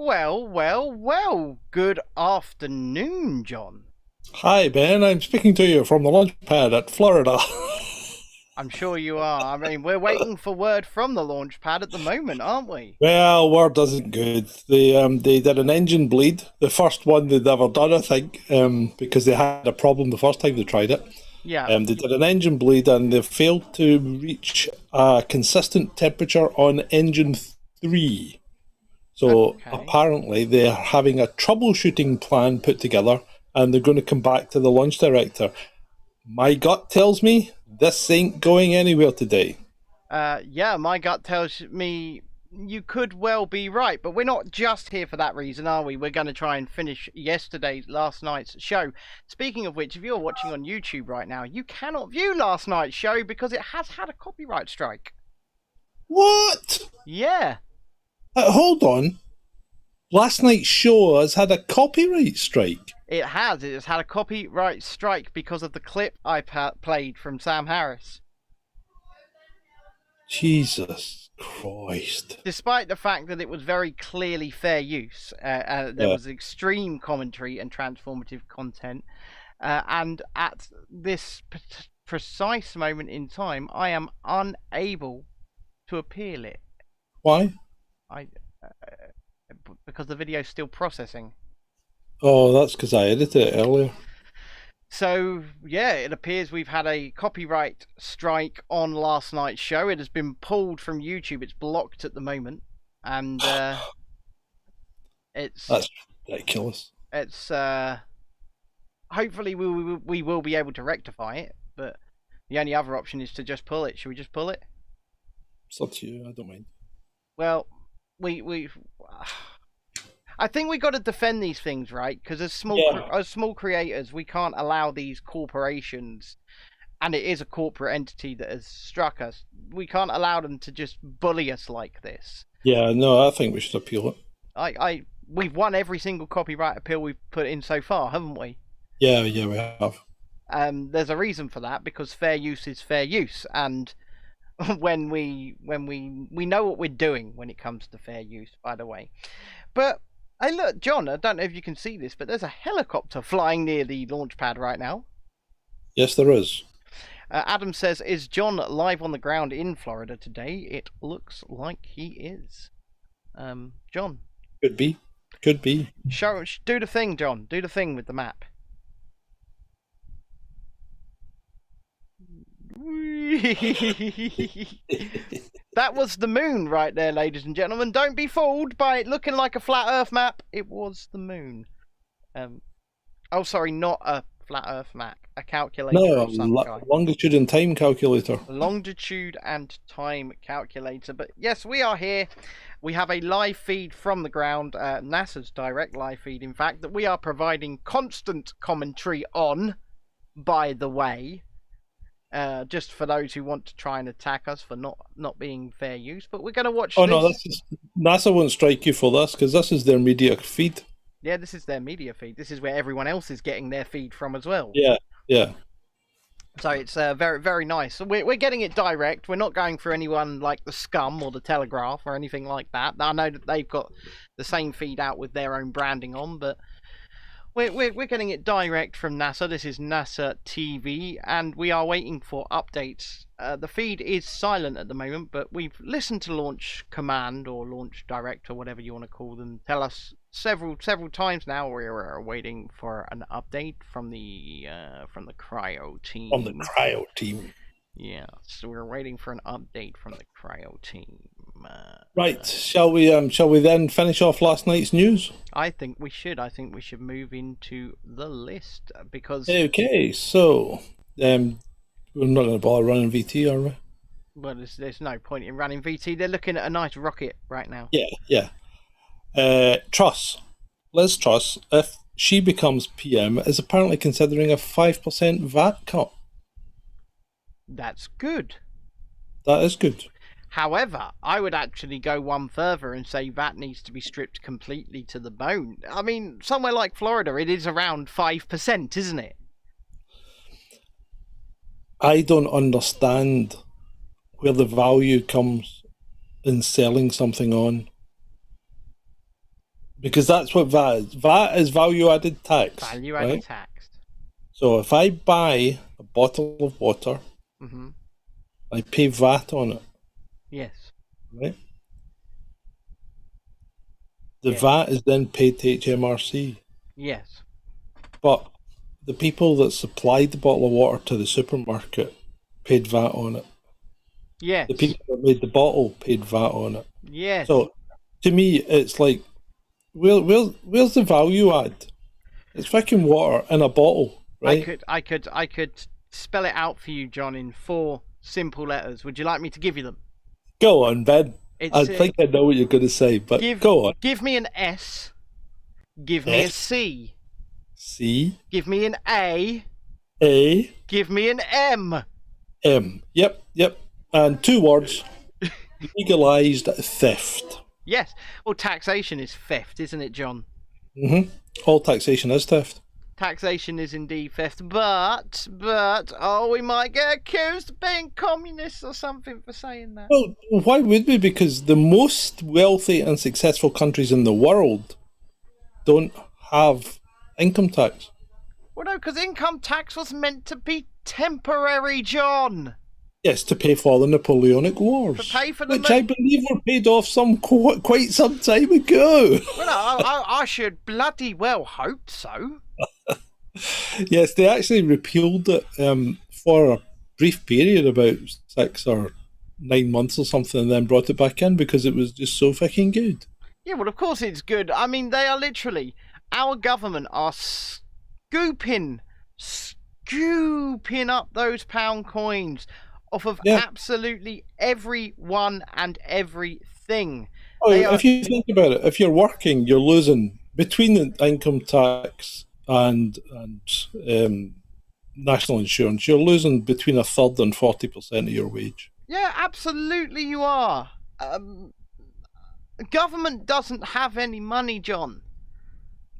Well. Good afternoon, John. Hi, Ben. I'm speaking to you from the launch pad at Florida. I'm sure you are. I mean, we're waiting for word from the launch pad at the moment, aren't we? Well, word isn't good. They did an engine bleed, the first one they'd ever done, I think, because they had a problem the first time they tried it. Yeah. They did an engine bleed and they failed to reach a consistent temperature on engine 3. So Okay. apparently they're having a troubleshooting plan put together and they're going to come back to the launch director. My gut tells me this ain't going anywhere today. Yeah, my gut tells me you could well be right, but we're not just here for that reason, are we? We're going to try and finish last night's show. Speaking of which, if you're watching on YouTube right now, you cannot view last night's show because it has had a copyright strike. What? Yeah. Hold on. Last night's show has had a copyright strike. It has had a copyright strike because of the clip I played from Sam Harris. Jesus Christ. Despite the fact that it was very clearly fair use, there was extreme commentary and transformative content, and at this precise moment in time, I am unable to appeal it. Why? Because the video is still processing. Oh, that's because I edited it earlier. So, yeah, it appears we've had a copyright strike on last night's show. It has been pulled from YouTube. It's blocked at the moment. And That's ridiculous. It's hopefully we will be able to rectify it, but the only other option is to just pull it. Should we just pull it? It's up to you. I don't mind. Well, I think we got to defend these things, right? Because as small creators, we can't allow these corporations, and it is a corporate entity that has struck us. We can't allow them to just bully us like this. Yeah, no, I think we should appeal it. We've won every single copyright appeal we've put in so far, haven't we? Yeah, we have. There's a reason for that, because fair use is fair use, and when we know what we're doing when it comes to fair use, by the way. But hey, look, John, I don't know if you can see this, but there's a helicopter flying near the launch pad right now. Yes, there is. Adam says, is John live on the ground in Florida today? It looks like he is. John. Could be. Could be. Do the thing, John. Do the thing with the map. That was the moon right there, ladies and gentlemen. Don't be fooled by it looking like a flat Earth map. It was the moon. Oh, sorry, not a flat Earth map. A calculator of some kind. Longitude and time calculator. Longitude and time calculator. But yes, we are here. We have a live feed from the ground. NASA's direct live feed, in fact, that we are providing constant commentary on, by the way. Just for those who want to try and attack us for not being fair use, but we're going to watch. Oh no, NASA won't strike you for this because this is their media feed. Yeah, this is their media feed. This is where everyone else is getting their feed from as well. Yeah. So it's very, very nice. We're getting it direct. We're not going for anyone like the Scum or the Telegraph or anything like that. I know that they've got the same feed out with their own branding on, but We're getting it direct from NASA. This is NASA TV, and we are waiting for updates. The feed is silent at the moment, but we've listened to Launch Command or Launch Direct or whatever you want to call them tell us several times now we're waiting for an update from the cryo team. From the cryo team. Yeah, so we're waiting for an update from the cryo team. Right, shall we then finish off last night's news? I think we should. I think we should move into the list because. Okay, so we're not going to bother running VT, are we? Well, there's no point in running VT. They're looking at a nice rocket right now. Yeah. Truss, Liz Truss, if she becomes PM, is apparently considering a 5% VAT cut. That's good. That is good. However, I would actually go one further and say that needs to be stripped completely to the bone. I mean, somewhere like Florida, it is around 5%, isn't it? I don't understand where the value comes in selling something on. Because that's what VAT is. VAT is value-added tax. Value-added right? tax. So if I buy a bottle of water, Mm-hmm. I pay VAT on it, Yes. right? The Yes. VAT is then paid to HMRC. Yes. But the people that supplied the bottle of water to the supermarket paid VAT on it. Yes. The people that made the bottle paid VAT on it. Yes. So to me, it's like, where's the value add? It's fucking water in a bottle, right? I could spell it out for you, John, in 4 simple letters. Would you like me to give you them? Go on, Ben. It's I think I know what you're going to say, but go on. Give me an S. Give me a C. C. Give me an A. A. Give me an M. M. Yep. And 2 words. Legalised theft. Yes. Well, taxation is theft, isn't it, John? Mm-hmm. All taxation is theft. Taxation is indeed theft, but, we might get accused of being communists or something for saying that. Well, why would we? Because the most wealthy and successful countries in the world don't have income tax. Well, no, because income tax was meant to be temporary, John. Yes, to pay for the Napoleonic Wars, To pay for the which I believe were paid off quite some time ago. Well, I should bloody well hope so. Yes, they actually repealed it for a brief period, about 6 or 9 months or something, and then brought it back in because it was just so fucking good. Yeah, well, of course it's good. I mean, they are literally, our government are scooping up those pound coins off of absolutely everyone and everything. Oh, if you think about it, if you're working, you're losing between the income tax and national insurance, you're losing between 1/3 and 40% of your wage. Yeah, absolutely you are. Government doesn't have any money, John.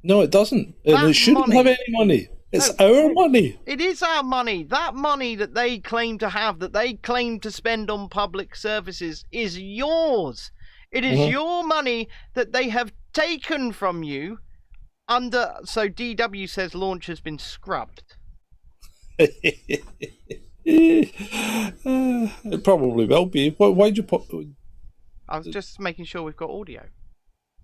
No, it doesn't. And it shouldn't have any money. It's our money. It is our money. That money that they claim to have, that they claim to spend on public services, is yours. It is your money that they have taken from you under... So DW says Launch has been scrubbed. It probably will be. Why'd you put... I was just making sure we've got audio.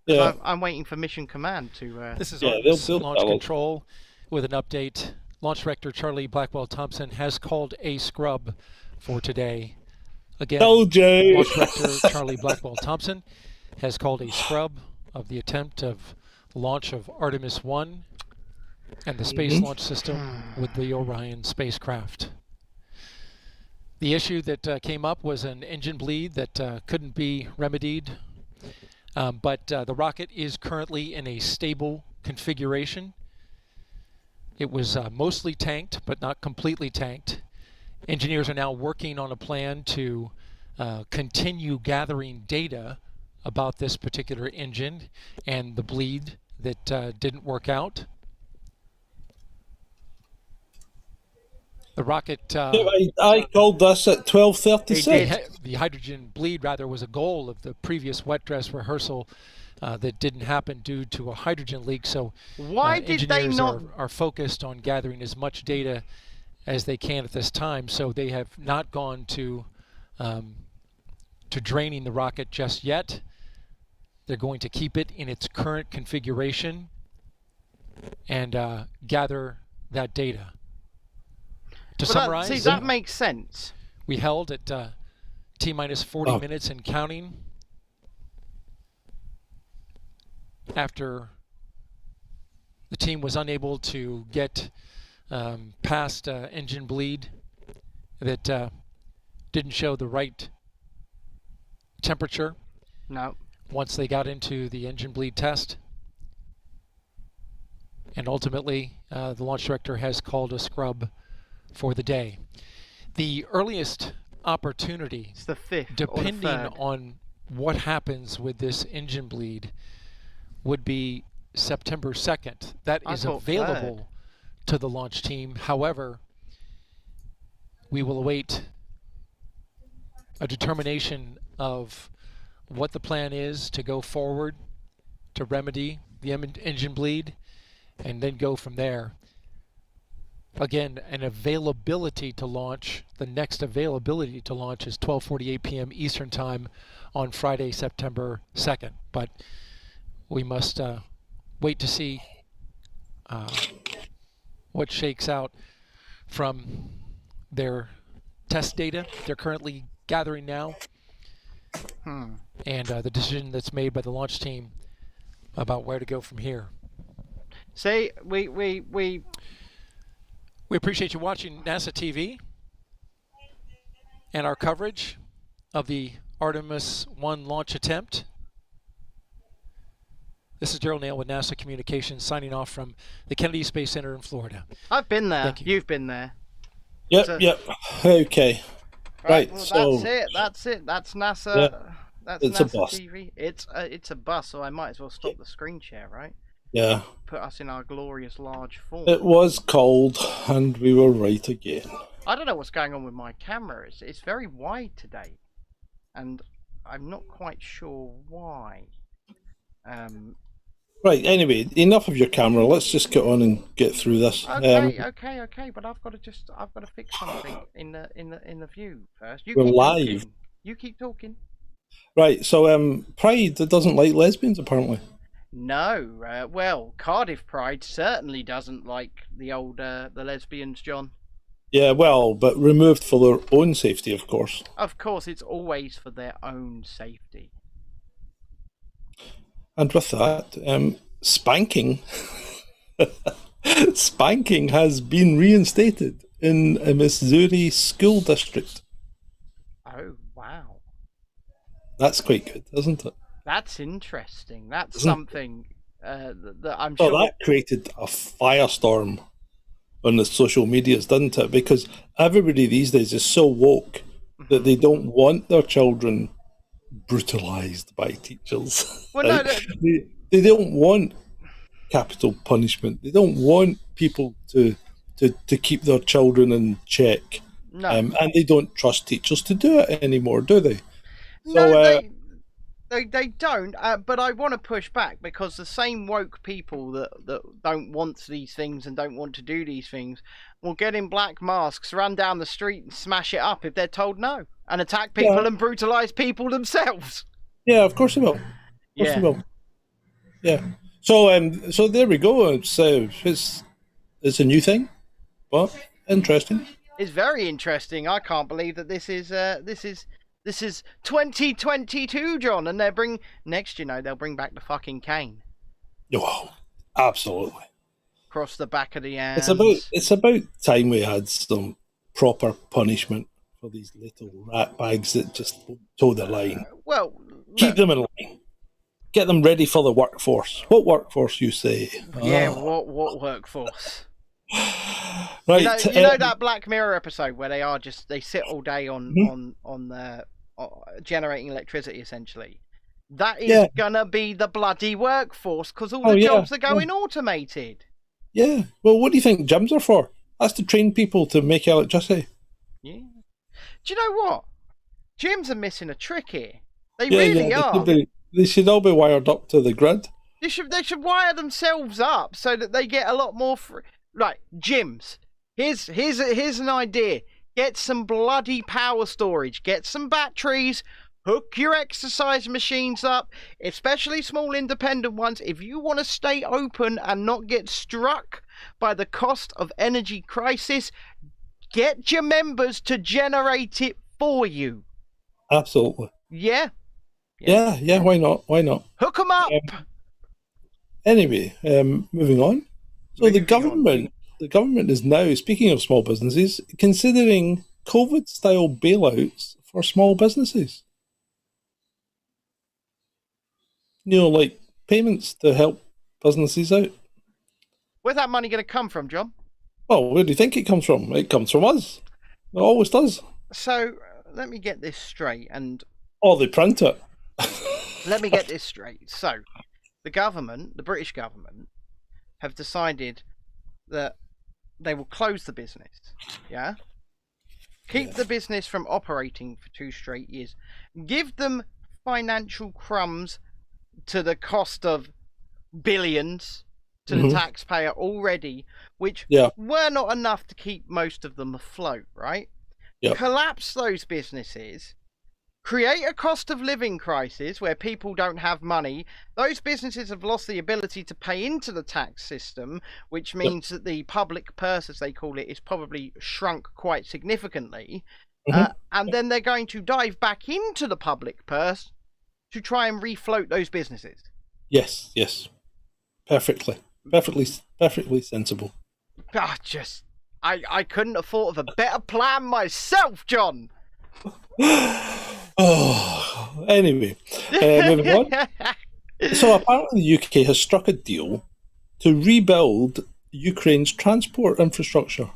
Yeah. I'm waiting for Mission Command to... This is Artemis Launch Control with an update. Launch Director Charlie Blackwell-Thompson has called a scrub for today. Again, Launch Director Charlie Blackwell-Thompson has called a scrub of the attempt of launch of Artemis 1 and the Space Launch System with the Orion spacecraft. The issue that came up was an engine bleed that couldn't be remedied, but the rocket is currently in a stable configuration. It was mostly tanked, but not completely tanked. Engineers are now working on a plan to continue gathering data about this particular engine and the bleed that didn't work out. The rocket... I called this at 12:36. The hydrogen bleed, rather, was a goal of the previous wet dress rehearsal that didn't happen due to a hydrogen leak. So why did they not... are focused on gathering as much data as they can at this time. So they have not gone to draining the rocket just yet. They're going to keep it in its current configuration and gather that data. To summarize, see, that makes sense. We held at T-minus 40 minutes and counting after the team was unable to get past engine bleed that didn't show the right temperature. No. Once they got into the engine bleed test. And ultimately, the launch director has called a scrub for the day. The earliest opportunity, it's the 5th, depending on what happens with this engine bleed, would be September 2nd. That is available to the launch team. However, we will await a determination of what the plan is to go forward to remedy the engine bleed, and then go from there. Again, an availability to launch. The next availability to launch is 12:48 p.m. Eastern Time on Friday, September 2nd. But we must wait to see what shakes out from their test data they're currently gathering now, and the decision that's made by the launch team about where to go from here. See, we appreciate you watching NASA TV and our coverage of the Artemis 1 launch attempt. This is Gerald Nail with NASA Communications signing off from the Kennedy Space Center in Florida. I've been there. Thank you. You've been there. Yep. Okay. Right. Well, so that's it. That's NASA. Yeah, That's it's a NASA bus. TV. It's a bus, so I might as well stop the screen share, right? yeah, Put us in our glorious large form. it was cold, and we were right again. I don't know what's going on with my camera. It's very wide today, and I'm not quite sure why. Right. Anyway, enough of your camera. Let's just get on and get through this. Okay. But I've got to fix something in the view first. You We're keep live. talking. You keep talking. Right. So, Pride doesn't like lesbians, apparently. No, well, Cardiff Pride certainly doesn't like the lesbians, John. Yeah. Well, but removed for their own safety, of course. Of course, it's always for their own safety. And with that, spanking, spanking has been reinstated in a Missouri school district. Oh, wow. That's quite good, isn't it? That's interesting. That's Isn't it? something that I'm So sure... that created a firestorm on the social medias, didn't it? Because everybody these days is so woke that they don't want their children brutalized by teachers. Well, right? no, They don't want capital punishment. They don't want people to keep their children in check. no. And they don't trust teachers to do it anymore, do they? No, they don't. But I want to push back, because the same woke people that don't want these things and don't want to do these things will get in black masks, run down the street and smash it up if they're told no, and attack people and brutalise people themselves. Yeah, of course they will. Of course they will. Yeah. So there we go. It's a new thing, but interesting. It's very interesting. I can't believe that this is 2022, John, and they'll bring back the fucking cane Oh, absolutely. across the back of the hands. It's about time we had some proper punishment for these little rat bags that just toe the line. Well, Keep them in line. Get them ready for the workforce. What workforce, you say? yeah, Ah. what workforce? Right. You know that Black Mirror episode where they sit all day on generating electricity, essentially. That is gonna be the bloody workforce, because all the jobs are going automated. Yeah. Well, what do you think gyms are for? That's to train people to make electricity. Yeah. Do you know what? Gyms are missing a trick here. They really are. They should all be wired up to the grid. They should wire themselves up so that they get a lot more free. Right, gyms. Here's an idea. Get some bloody power storage. Get some batteries. Hook your exercise machines up, especially small independent ones. If you want to stay open and not get struck by the cost of energy crisis, get your members to generate it for you. Absolutely. Yeah. Yeah. Why not? Hook them up. Anyway, moving on. So the government is now, speaking of small businesses, considering COVID-style bailouts for small businesses. Like payments to help businesses out. Where's that money going to come from, John? Well, where do you think it comes from? It comes from us. It always does. So, let me get this straight, and... Oh, they print it. Let me get this straight. So, the British government, have decided that they will close the business. Yeah? Keep the business from operating for 2 straight years. Give them financial crumbs to the cost of billions to the taxpayer already, which were not enough to keep most of them afloat, right? Yep. Collapse those businesses, create a cost of living crisis where people don't have money. Those businesses have lost the ability to pay into the tax system, which means that the public purse, as they call it, is probably shrunk quite significantly. And then they're going to dive back into the public purse to try and refloat those businesses. Yes. Perfectly sensible. I couldn't have thought of a better plan myself, John. Anyway, moving on. So apparently the UK has struck a deal to rebuild Ukraine's transport infrastructure.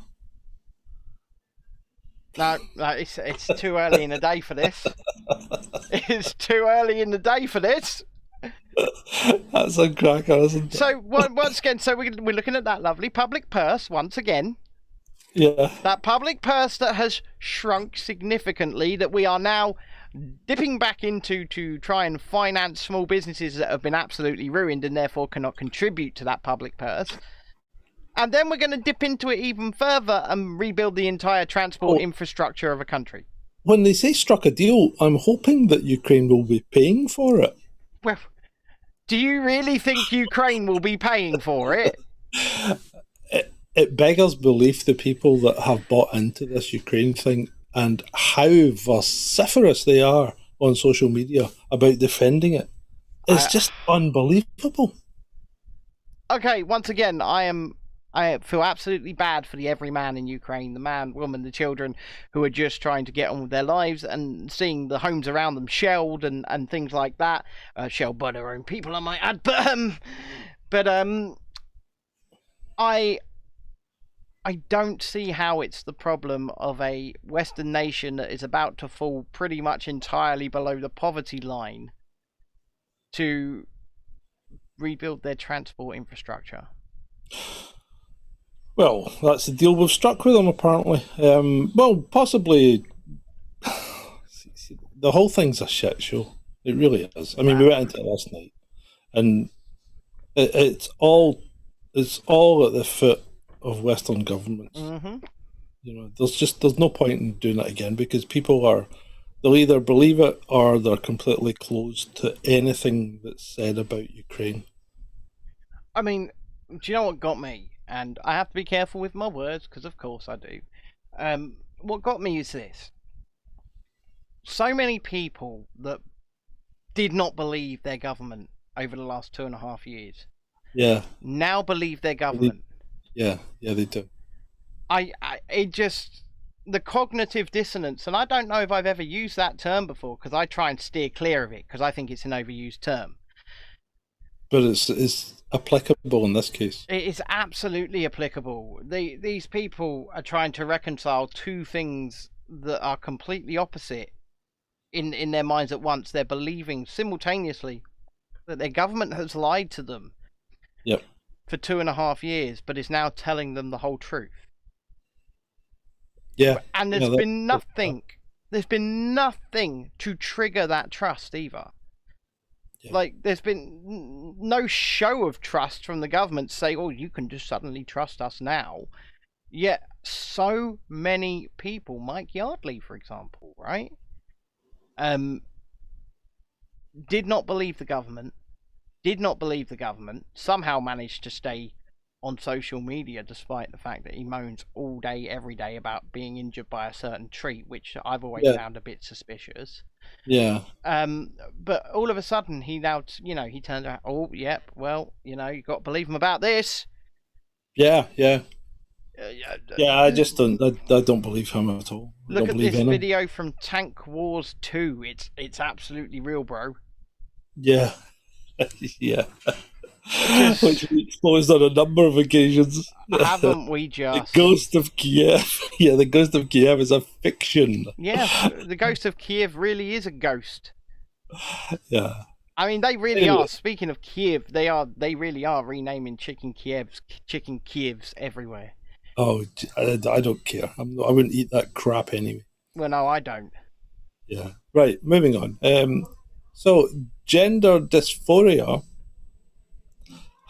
No, it's too early in the day for this. It's too early in the day for this. That's a cracker, isn't it? So once again, we're looking at that lovely public purse once again. Yeah. That public purse that has shrunk significantly, that we are now dipping back into to try and finance small businesses that have been absolutely ruined and therefore cannot contribute to that public purse. And then we're going to dip into it even further and rebuild the entire transport infrastructure of a country. When they say struck a deal, I'm hoping that Ukraine will be paying for it. Well, do you really think Ukraine will be paying for it? It beggars belief, the people that have bought into this Ukraine thing and how vociferous they are on social media about defending it. It's just unbelievable. Okay, once again, I feel absolutely bad for the everyman in Ukraine, the man, woman, the children who are just trying to get on with their lives and seeing the homes around them shelled and things like that. Shelled by their own people, I might add. But I don't see how it's the problem of a Western nation that is about to fall pretty much entirely below the poverty line to rebuild their transport infrastructure. Well, that's the deal we've struck with them, apparently. Well, possibly. The whole thing's a shit show. It really is. I mean, we went into it last night, and it's all at the foot of Western governments. Mm-hmm. You know, there's no point in doing it again because they'll either believe it or they're completely closed to anything that's said about Ukraine. I mean, do you know what got me? And I have to be careful with my words because, of course, I do. What got me is this: so many people that did not believe their government over the last 2.5 years, now believe their government. Yeah, they do. The cognitive dissonance, and I don't know if I've ever used that term before because I try and steer clear of it because I think it's an overused term. But it's applicable in this case. It is absolutely applicable. These people are trying to reconcile two things that are completely opposite in their minds at once. They're believing simultaneously that their government has lied to them. Yep. For 2.5 years, but is now telling them the whole truth. Yeah. And there's been nothing. There's been nothing to trigger that trust either. Yeah. Like, there's been no show of trust from the government to say, oh, you can just suddenly trust us now. Yet, so many people, Mike Yardley, for example, right? Did not believe the government. Somehow managed to stay on social media despite the fact that he moans all day, every day about being injured by a certain treat, which I've always found a bit suspicious. Yeah. But all of a sudden, he now, he turns out, oh, yep, well, you got to believe him about this. Yeah. I just don't believe him at all. Look at this video from Tank Wars 2. It's absolutely real, bro. Yeah. Yeah. Which we exposed on a number of occasions. Haven't we just? The Ghost of Kiev. Yeah, the Ghost of Kiev is a fiction. Yeah, the Ghost of Kiev really is a ghost. Yeah. I mean, they really are. Speaking of Kiev, they really are renaming chicken Kievs everywhere. Oh, I don't care. I wouldn't eat that crap anyway. Well, no, I don't. Yeah. Right, moving on. So, gender dysphoria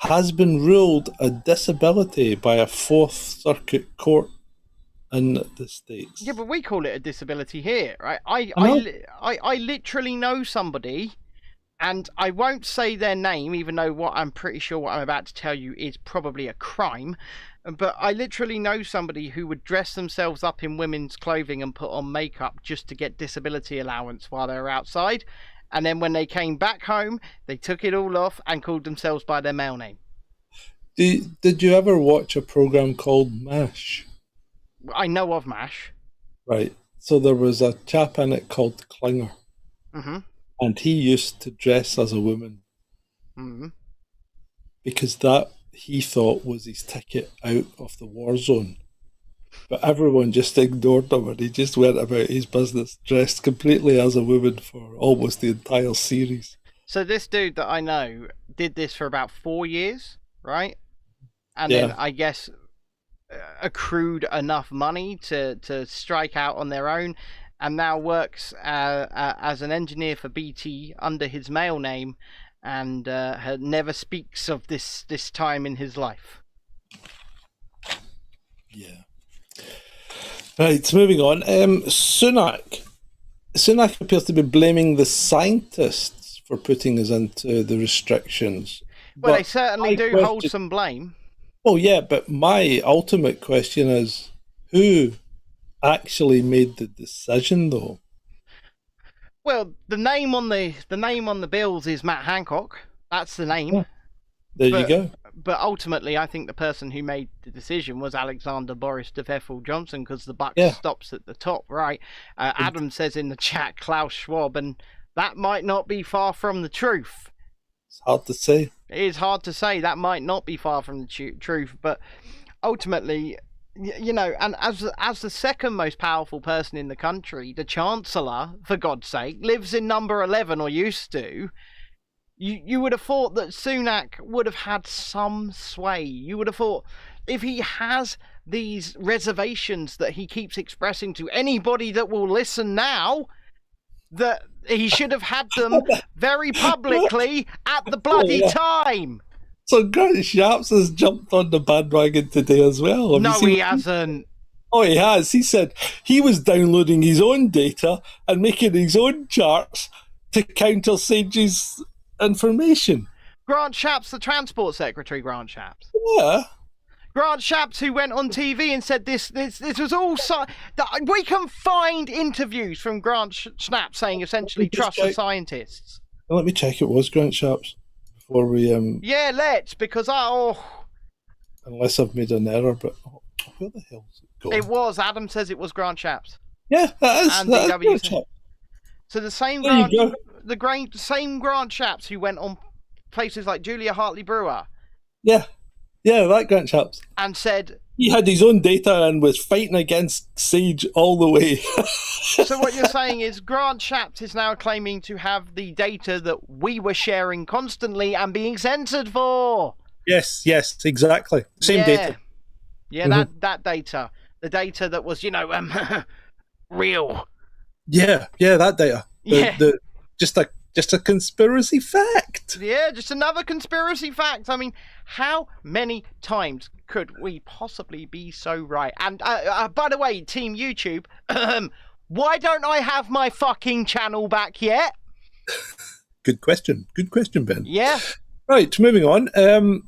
has been ruled a disability by a Fourth Circuit Court in the States. Yeah, but we call it a disability here, right? know. I literally know somebody, and I won't say their name, even though I'm pretty sure what I'm about to tell you is probably a crime. But I literally know somebody who would dress themselves up in women's clothing and put on makeup just to get disability allowance while they were outside. And then when they came back home, they took it all off and called themselves by their male name. Did you ever watch a program called MASH? I know of MASH. Right. So there was a chap in it called Klinger. Mm-hmm. And he used to dress as a woman. Mm-hmm. Because that, he thought, was his ticket out of the war zone. But everyone just ignored him, and he just went about his business dressed completely as a woman for almost the entire series. So this dude that I know did this for about 4 years, right? And Yeah. then I guess accrued enough money to strike out on their own, and now works as an engineer for BT under his male name, and never speaks of this time in his life. Yeah. Right, moving on. Sunak appears to be blaming the scientists for putting us into the restrictions. Well, But they certainly my do question- hold some blame. Well, yeah, but my ultimate question is, who actually made the decision, though? Well, the name on the bills is Matt Hancock. That's the name. Yeah. There you go. But ultimately, I think the person who made the decision was Alexander Boris de Pfeffel Johnson, because the buck stops at the top, right? Adam says in the chat, Klaus Schwab, and that might not be far from the truth. It's hard to say. It is hard to say. That might not be far from the truth, but ultimately, you know, and as the second most powerful person in the country, the Chancellor, for God's sake, lives in number 11, or used to. You would have thought that Sunak would have had some sway. You would have thought, if he has these reservations that he keeps expressing to anybody that will listen now, that he should have had them very publicly at the bloody time. So Grant Shapps has jumped on the bandwagon today as well. Have you No, seen he what hasn't. Oh, he has. He said he was downloading his own data and making his own charts to counter Sage's information. Grant Shapps, the Transport Secretary, Grant Shapps. Yeah. Grant Shapps, who went on TV and said this was all... we can find interviews from Grant Shapps saying essentially trust the scientists. Well, let me check it was Grant Shapps before we... Yeah, let's, because unless I've made an error, but where the hell's it gone? It was. Adam says it was Grant Shapps. Yeah, that is. And That is DW Grant said- Shapps. So the same There you Grant, go. same Grant Shapps who went on places like Julia Hartley Brewer Yeah, that Grant Shapps. and said... He had his own data and was fighting against Sage all the way. So what you're saying is Grant Shapps is now claiming to have the data that we were sharing constantly and being censored for. Yes, exactly. Same data. Yeah, that data. The data that was, real. Yeah, that data. Just a conspiracy fact. Yeah, just another conspiracy fact. I mean, how many times could we possibly be so right? And by the way, Team YouTube, why don't I have my fucking channel back yet? Good question, Ben. Yeah. Right, moving on.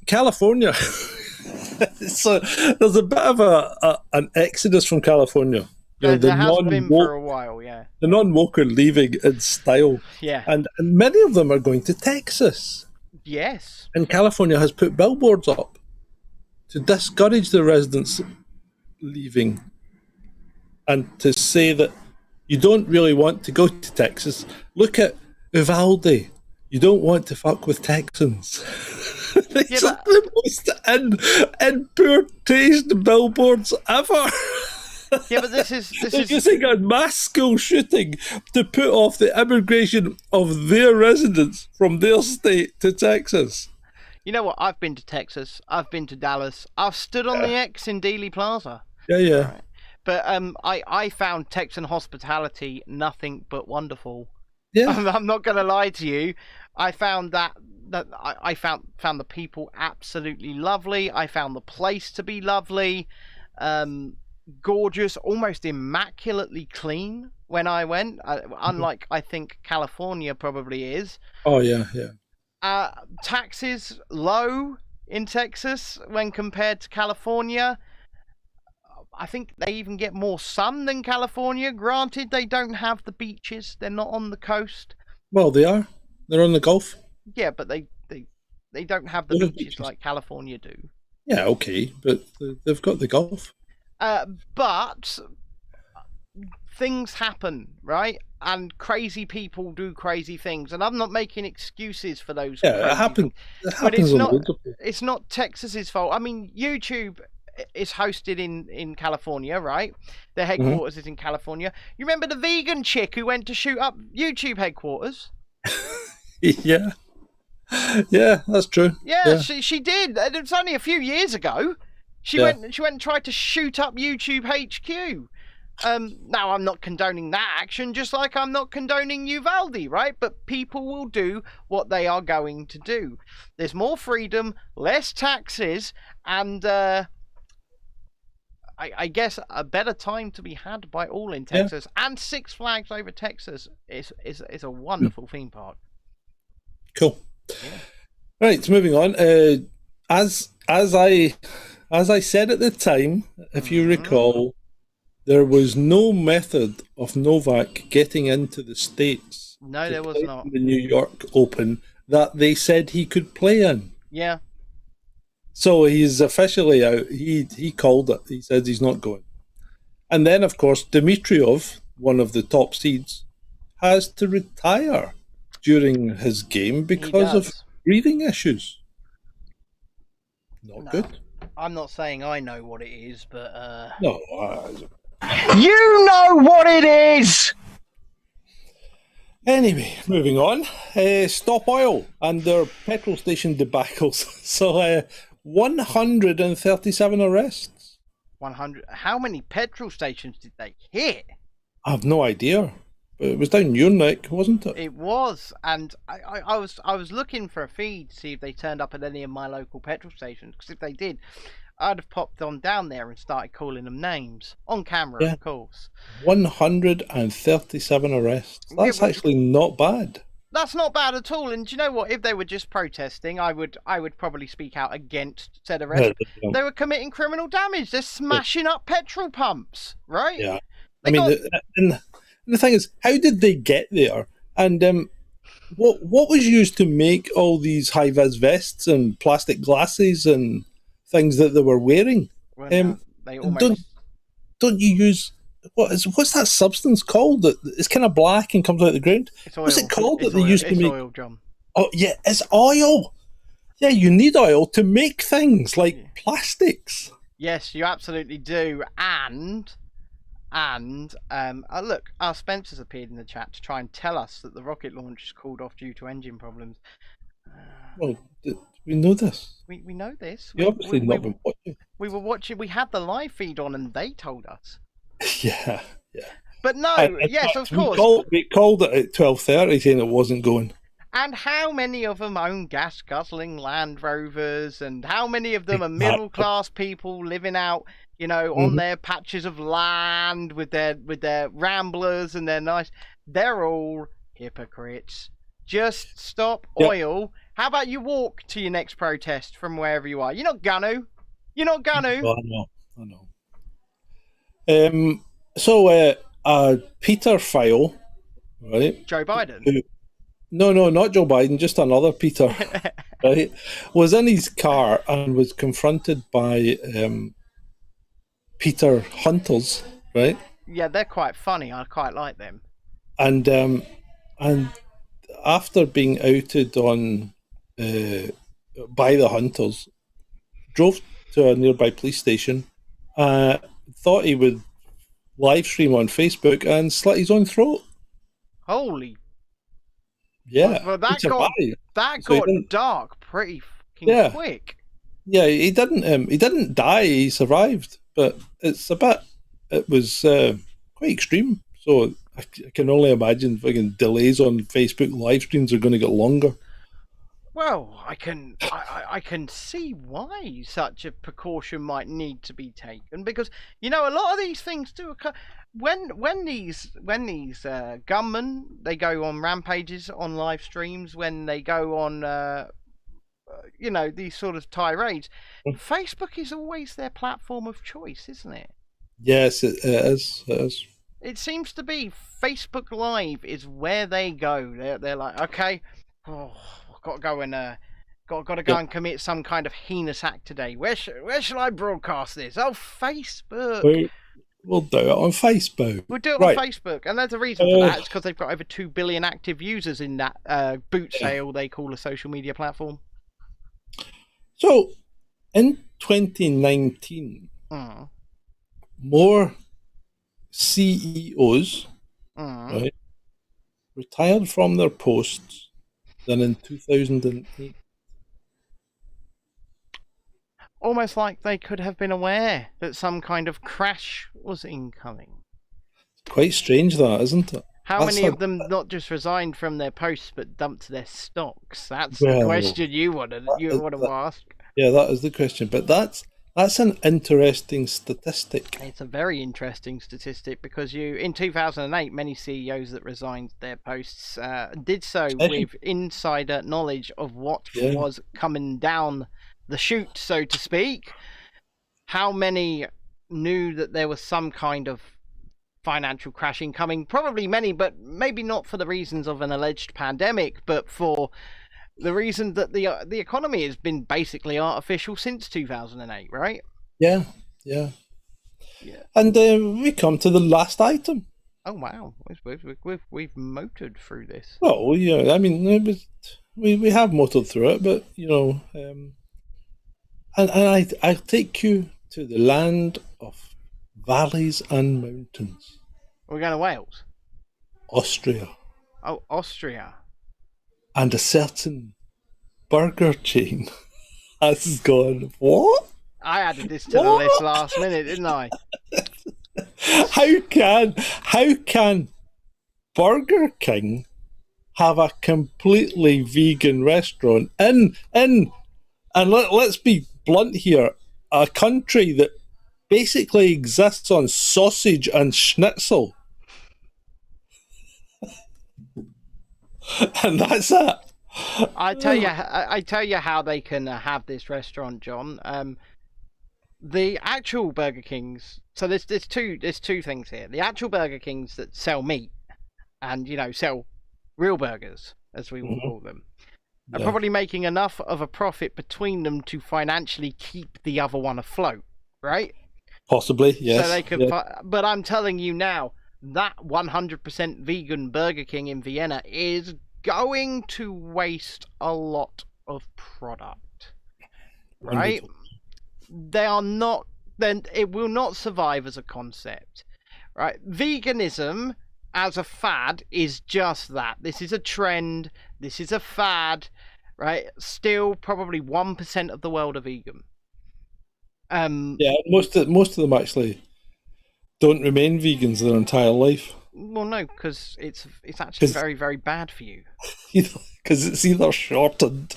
California. So there's a bit of an exodus from California. There has been for a while, yeah. The non-woke are leaving in style. Yeah. And many of them are going to Texas. Yes. And California has put billboards up to discourage the residents leaving and to say that you don't really want to go to Texas. Look at Uvalde. You don't want to fuck with Texans. These are the most in poor taste billboards ever. Yeah, but this is They're using a mass school shooting to put off the immigration of their residents from their state to Texas. You know what? I've been to Texas. I've been to Dallas. I've stood on the X in Dealey Plaza. Yeah. Right. But I found Texan hospitality nothing but wonderful. Yeah. I'm not going to lie to you. I found that that I found the people absolutely lovely. I found the place to be lovely, gorgeous, almost immaculately clean when I went. Unlike I think California probably is. Oh yeah. Taxes low in Texas when compared to California. I think they even get more sun than California. Granted, they don't have the beaches. They're not on the coast. Well, they are. They're on the Gulf. Yeah, but they don't have the beaches like California do. Yeah, okay, but they've got the Gulf. But things happen, right? And crazy people do crazy things, and I'm not making excuses for those. Yeah, it happens. But it's not Texas's fault. I mean, YouTube is hosted in California, right? Their headquarters is in California. You remember the vegan chick who went to shoot up YouTube headquarters? Yeah, that's true. Yeah. She did. It was only a few years ago. She went and tried to shoot up YouTube HQ. Now I'm not condoning that action, just like I'm not condoning Uvalde, right? But people will do what they are going to do. There's more freedom, less taxes, and I guess a better time to be had by all in Texas. Yeah. And Six Flags Over Texas is a wonderful theme park. Cool. Yeah. Right, so moving on. As I said at the time, if you recall, there was no method of Novak getting into the States. No, there was not. The New York Open that they said he could play in. Yeah. So he's officially out. He called it. He said he's not going. And then, of course, Dimitrov, one of the top seeds, has to retire during his game because of breathing issues. Not good. I'm not saying I know what it is, but... No. You know what it is! Anyway, moving on. Stop Oil and their petrol station debacles. So, 137 arrests. 100. How many petrol stations did they hit? I have no idea. But it was down your neck, wasn't it? It was, and I was looking for a feed to see if they turned up at any of my local petrol stations. Because if they did, I'd have popped on down there and started calling them names on camera, of course. 137 arrests. That's actually not bad. That's not bad at all. And do you know what? If they were just protesting, I would probably speak out against said arrest. They were committing criminal damage. They're smashing up petrol pumps, right? Yeah. And the thing is, how did they get there? And what was used to make all these high-vis vests and plastic glasses and things that they were wearing? Well, no, they almost... Don't you use... What's that substance called? That it's kind of black and comes out of the ground. It's oil. What's it called that they used to make? It's oil, John. Oh yeah, it's oil. Yeah, you need oil to make things like plastics. Yes, you absolutely do. And look, our Spencer's appeared in the chat to try and tell us that the rocket launch is called off due to engine problems. Well, we know this. We know this. You obviously not been watching. We were watching. We had the live feed on, and they told us. Yeah. But no, yes, of course. We called it at 12:30, saying it wasn't going. And how many of them own gas-guzzling Land Rovers, and how many of them are middle-class people living out, on their patches of land with their Ramblers and their nice... They're all hypocrites. Just stop oil. How about you walk to your next protest from wherever you are? You're not gonna. Oh, I know. So Peter File, right? Joe Biden. No, not Joe Biden, just another Peter, right? Was in his car and was confronted by Peter Hunters, right? Yeah, they're quite funny. I quite like them. And after being outed on by the Hunters, drove to a nearby police station. Thought he would live stream on Facebook and slit his own throat. Holy. Yeah. Well, that got dark pretty fucking quick. Yeah, he didn't die, he survived, but it was quite extreme. So I can only imagine fucking delays on Facebook live streams are going to get longer. Well, I can see why such a precaution might need to be taken, because a lot of these things do occur when these gunmen, they go on rampages on live streams, when they go on these sort of tirades. Facebook is always their platform of choice, isn't it? Yes, it is. It is. It seems to be Facebook Live is where they go. They're like, okay, I've got to go and got to go and commit some kind of heinous act today. Where shall I broadcast this? Oh, Facebook. We'll do it on Facebook. We'll do it on Facebook, and there's a reason for that. It's because they've got over 2 billion active users in that boot sale they call a social media platform. So, in 2019, more CEOs right, retired from their posts than in 2008. Almost like they could have been aware that some kind of crash was incoming. Quite strange, that, isn't it? How many of them not just resigned from their posts but dumped their stocks? That's the question you want to ask. Yeah, that is the question. But that's an interesting statistic. It's a very interesting statistic, because in 2008, many CEOs that resigned their posts did so with insider knowledge of what was coming down the chute, so to speak. How many knew that there was some kind of financial crash incoming? Probably many, but maybe not for the reasons of an alleged pandemic, but for the reason that the economy has been basically artificial since 2008, right? Yeah. And we come to the last item. Oh wow, we've motored through this. Well, yeah, I mean, we have motored through it, but and I take you to the land of valleys and mountains. We're going to Wales. Austria. Oh, Austria. And a certain burger chain has gone, what? I added this to the list last minute, didn't I? How can Burger King have a completely vegan restaurant in and let's be blunt here, a country that basically exists on sausage and schnitzel? And that's it. I tell you how they can have this restaurant, John. The actual Burger Kings. So there's two things here. The actual Burger Kings that sell meat and sell real burgers, as we will call them, are probably making enough of a profit between them to financially keep the other one afloat, right? Possibly, yes. So they could, but I'm telling you now, that 100% vegan Burger King in Vienna is going to waste a lot of product, right? They are not. Then it will not survive as a concept, right? Veganism as a fad is just that. This is a trend. This is a fad, right? Still, probably 1% of the world are vegan. Yeah, most of them actually don't remain vegans their entire life. Well, no, because it's actually very, very bad for you. Because it's either shortened,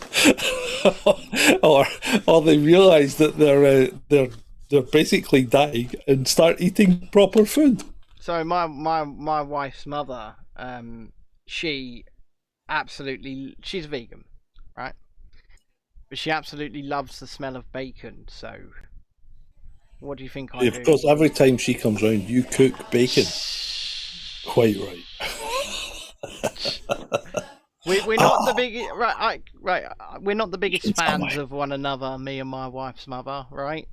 or they realise that they're basically dying and start eating proper food. So my wife's mother, she's a vegan, right? But she absolutely loves the smell of bacon. So, what do you think I do? Of course, every time she comes round, you cook bacon. Quite right. We're not the biggest, right. We're not the biggest fans of one another, me and my wife's mother, right?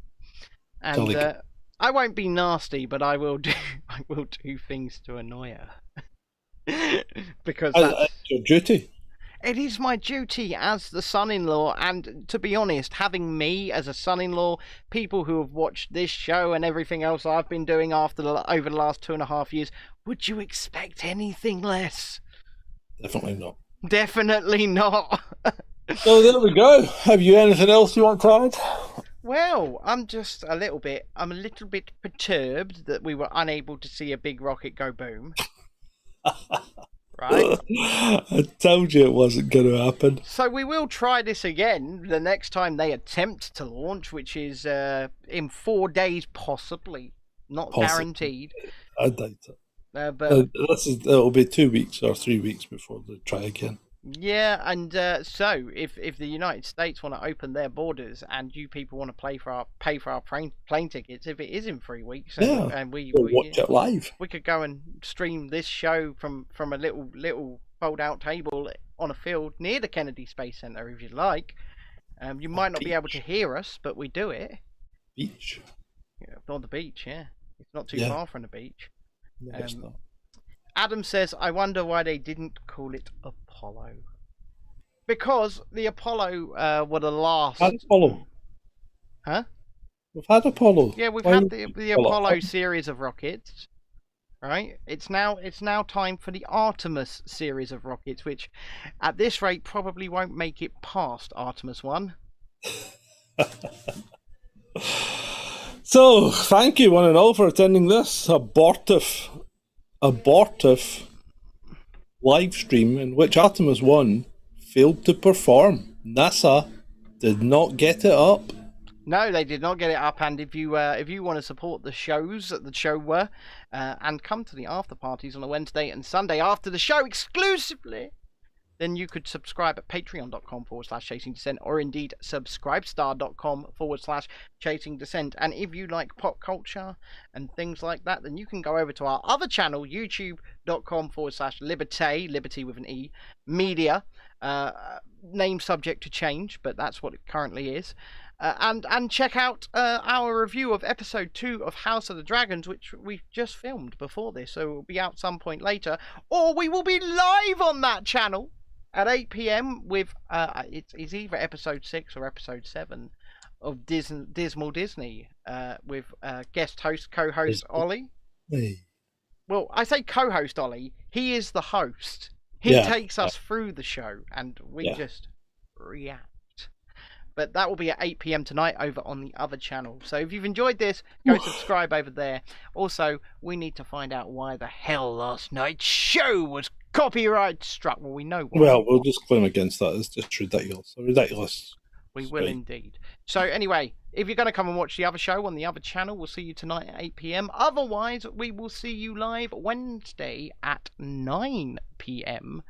And I won't be nasty, but I will do things to annoy her. Because that's your duty. It is my duty as the son-in-law, and to be honest, having me as a son-in-law, people who have watched this show and everything else I've been doing over the last 2.5 years, would you expect anything less? Definitely not. Definitely not. So there we go. Have you anything else you want to add? Well, I'm a little bit perturbed that we were unable to see a big rocket go boom. right? I told you it wasn't going to happen. So we will try this again the next time they attempt to launch, which is in 4 days, possibly. Not guaranteed. I doubt it. But it'll be 2 weeks or 3 weeks before they try again. yeah, and so if the United States want to open their borders and you people want to pay for our plane tickets, if it is in 3 weeks, and we watch it live. we could go and stream this show from a little fold out table on a field near the Kennedy Space Center, if you'd like. You might not be able to hear us, but we do it. Beach. Yeah, on the beach. Yeah, it's not too far from the beach. No, it's not. Adam says, I wonder why they didn't call it Apollo. Because the Apollo were the last... Had Apollo. Huh? We've had Apollo. Yeah, we've had the Apollo series of rockets. Right? It's now time for the Artemis series of rockets, which at this rate probably won't make it past Artemis 1. So, thank you one and all for attending this abortive live stream in which Artemis 1 failed to perform. NASA did not get it up. No, they did not get it up. And if you want to support the shows that the show were, and come to the after parties on a Wednesday and Sunday after the show exclusively, then you could subscribe at patreon.com/Chasing Dissent, or indeed subscribestar.com/Chasing Dissent. And if you like pop culture and things like that, then you can go over to our other channel, youtube.com/Liberté, Liberty with an E, Media, name subject to change, but that's what it currently is. And check out our review of episode 2 of House of the Dragons, which we just filmed before this, so it will be out some point later, or we will be live on that channel at 8 PM with it's either episode 6 or episode 7 of Dismal Disney, with guest host, co-host Ollie. Hey. Well, I say co-host Ollie. He is the host. He takes us through the show, and we just react. But that will be at 8 PM tonight over on the other channel. So if you've enjoyed this, go subscribe over there. Also, we need to find out why the hell last night's show was copyright struck. Well, we know why. Well, we'll just claim against that. It's just ridiculous. Ridiculous. We will indeed. So anyway, if you're going to come and watch the other show on the other channel, we'll see you tonight at 8 PM. Otherwise, we will see you live Wednesday at 9 PM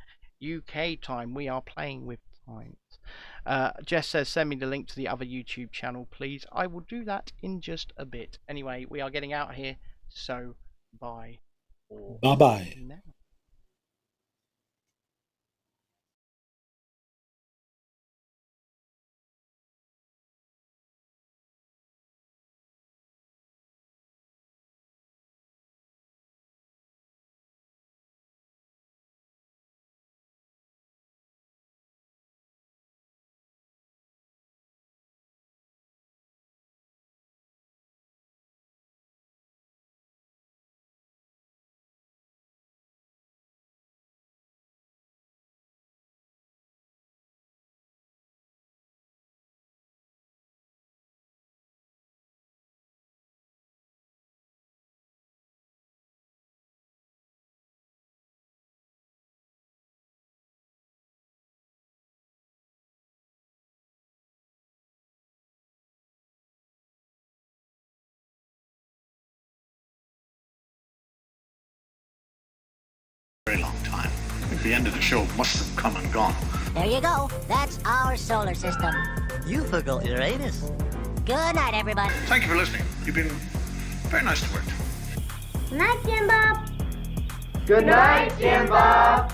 UK time. We are playing with times. Jess says, send me the link to the other YouTube channel, please. I will do that in just a bit. Anyway, we are getting out of here, so bye. Bye-bye. Now. Very long time. I think the end of the show must have come and gone. There you go. That's our solar system. You forgot Uranus. Good night, everybody. Thank you for listening. You've been very nice to work to. Good night, Jim Bob. Good night, Jim Bob.